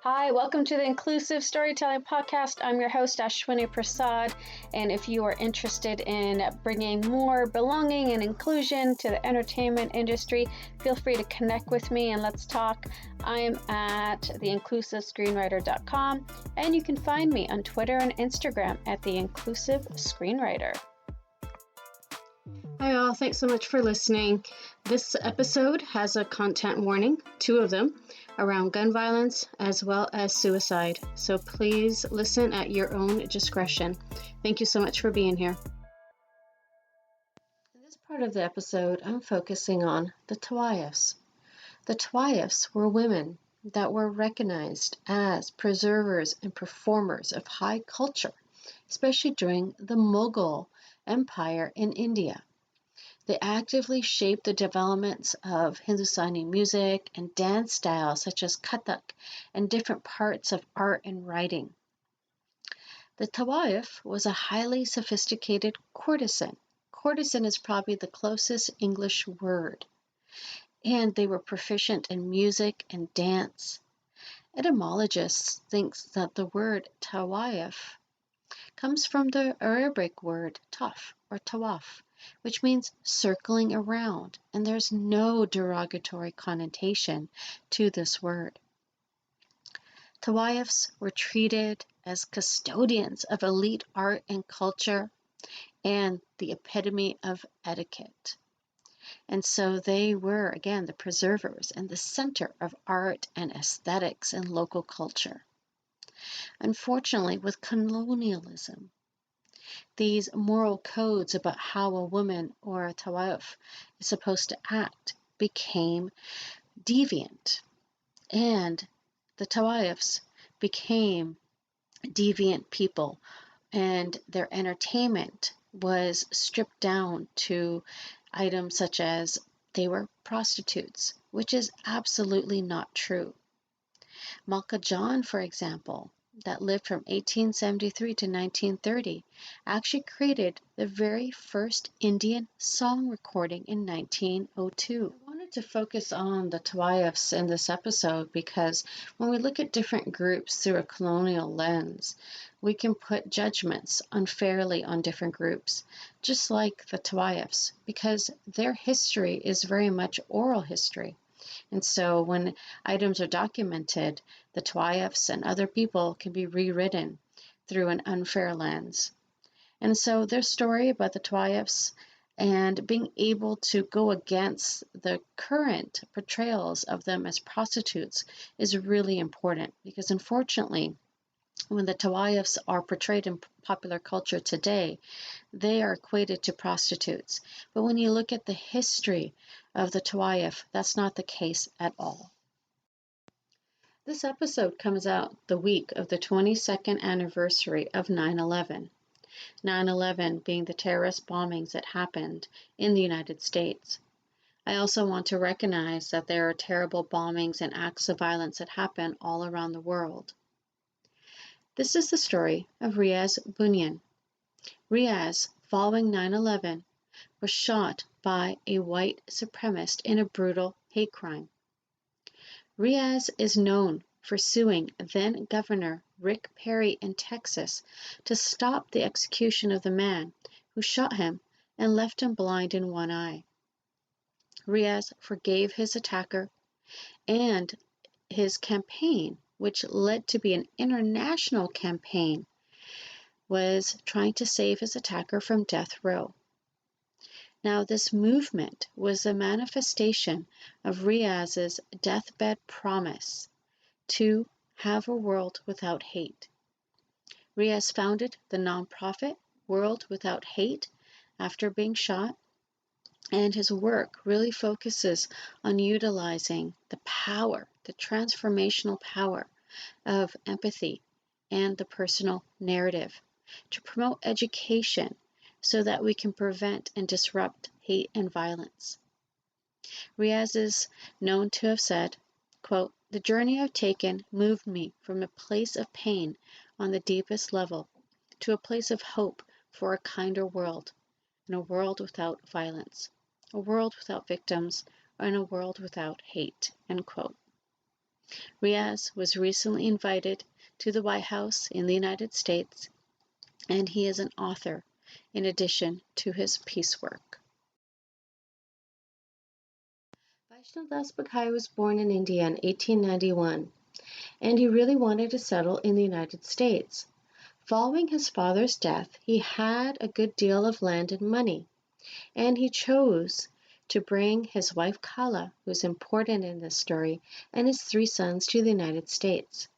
Hi, welcome to the Inclusive Storytelling Podcast. I'm your host, Ashwini Prasad. And if you are interested in bringing more belonging and inclusion to the entertainment industry, feel free to connect with me and let's talk. I'm at theinclusivescreenwriter.com, and you can find me on Twitter and Instagram at The Inclusive Screenwriter. Hi all, thanks so much for listening. This episode has a content warning, 2 of them, around gun violence as well as suicide. So please listen at your own discretion. Thank you so much for being here. In this part of the episode, I'm focusing on the Tawaifs. The Tawaifs were women that were recognized as preservers and performers of high culture, especially during the Mughal Empire in India. They actively shaped the developments of Hindustani music and dance styles such as Kathak and different parts of art and writing. The Tawaif was a highly sophisticated courtesan. Courtesan is probably the closest English word. And they were proficient in music and dance. Etymologists think that the word Tawaif comes from the Arabic word taf or tawaf, which means circling around, and there's no derogatory connotation to this word. Tawaifs were treated as custodians of elite art and culture and the epitome of etiquette. And so they were, again, the preservers and the center of art and aesthetics and local culture. Unfortunately, with colonialism, these moral codes about how a woman or a Tawaif is supposed to act became deviant. And the Tawaifs became deviant people, and their entertainment was stripped down to items such as they were prostitutes, which is absolutely not true. Malka John, for example, that lived from 1873 to 1930, actually created the very first Indian song recording in 1902. I wanted to focus on the Tawaifs in this episode because when we look at different groups through a colonial lens, we can put judgments unfairly on different groups, just like the Tawaifs, because their history is very much oral history. And so when items are documented, the Tawaifs and other people can be rewritten through an unfair lens. And so their story about the Tawaifs and being able to go against the current portrayals of them as prostitutes is really important because unfortunately, when the Tawaifs are portrayed in popular culture today, they are equated to prostitutes. But when you look at the history of the Tawaif, that's not the case at all. This episode comes out the week of the 22nd anniversary of 9/11. 9/11 being the terrorist bombings that happened in the United States. I also want to recognize that there are terrible bombings and acts of violence that happen all around the world. This is the story of Rais Bhuiyan. Rais, following 9/11, was shot by a white supremacist in a brutal hate crime. Rais is known for suing then-Governor Rick Perry in Texas to stop the execution of the man who shot him and left him blind in one eye. Rais forgave his attacker, and his campaign, which led to be an international campaign, was trying to save his attacker from death row. Now, this movement was a manifestation of Riaz's deathbed promise to have a world without hate. Riaz founded the nonprofit World Without Hate after being shot, and his work really focuses on utilizing the power, the transformational power of empathy and the personal narrative to promote education so that we can prevent and disrupt hate and violence. Riaz is known to have said, quote, "The journey I've taken moved me from a place of pain on the deepest level to a place of hope for a kinder world, and a world without violence, a world without victims, and a world without hate," end quote. Rais was recently invited to the White House in the United States, and he is an author in addition to his peace work. Vaishno Bagai was born in India in 1891, and he really wanted to settle in the United States. Following his father's death, he had a good deal of land and money, and he chose to bring his wife Kala, who's important in this story, and his 3 sons to the United States.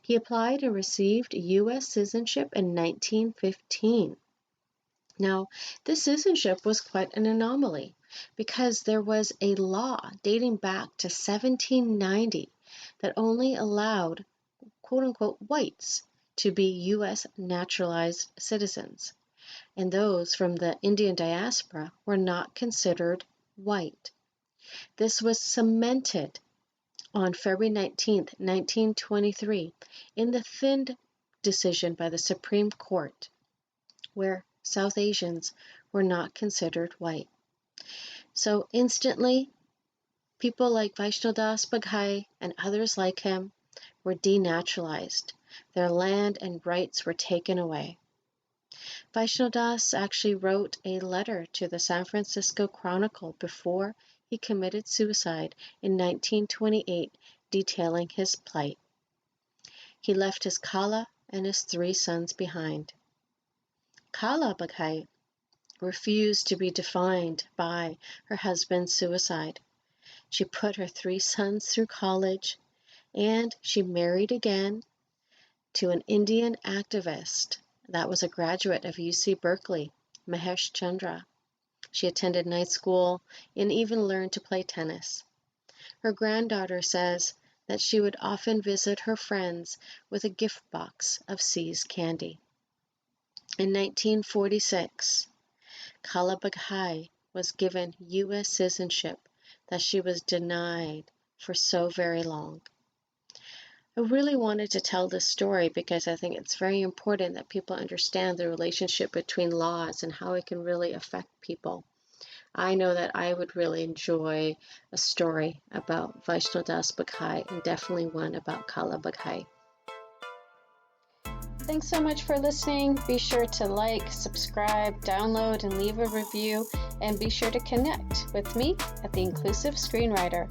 He applied and received U.S. citizenship in 1915. Now, this citizenship was quite an anomaly because there was a law dating back to 1790 that only allowed quote-unquote whites to be U.S. naturalized citizens, and those from the Indian diaspora were not considered white. This was cemented on February 19, 1923, in the Thind decision by the Supreme Court, where South Asians were not considered white. So instantly, people like Vaishno Bagai and others like him were denaturalized. Their land and rights were taken away. Vaishno actually wrote a letter to the San Francisco Chronicle before he committed suicide in 1928, detailing his plight. He left his Kala and his 3 sons behind. Kala Bagai refused to be defined by her husband's suicide. She put her 3 sons through college, and she married again to an Indian activist that was a graduate of UC Berkeley, Mahesh Chandra. She attended night school and even learned to play tennis. Her granddaughter says that she would often visit her friends with a gift box of See's candy. In 1946, Kala Bagai was given U.S. citizenship that she was denied for so very long. I really wanted to tell this story because I think it's very important that people understand the relationship between laws and how it can really affect people. I know that I would really enjoy a story about Vaishno Bagai and definitely one about Kala Bagai. Thanks so much for listening. Be sure to like, subscribe, download, and leave a review. And be sure to connect with me at The Inclusive Screenwriter.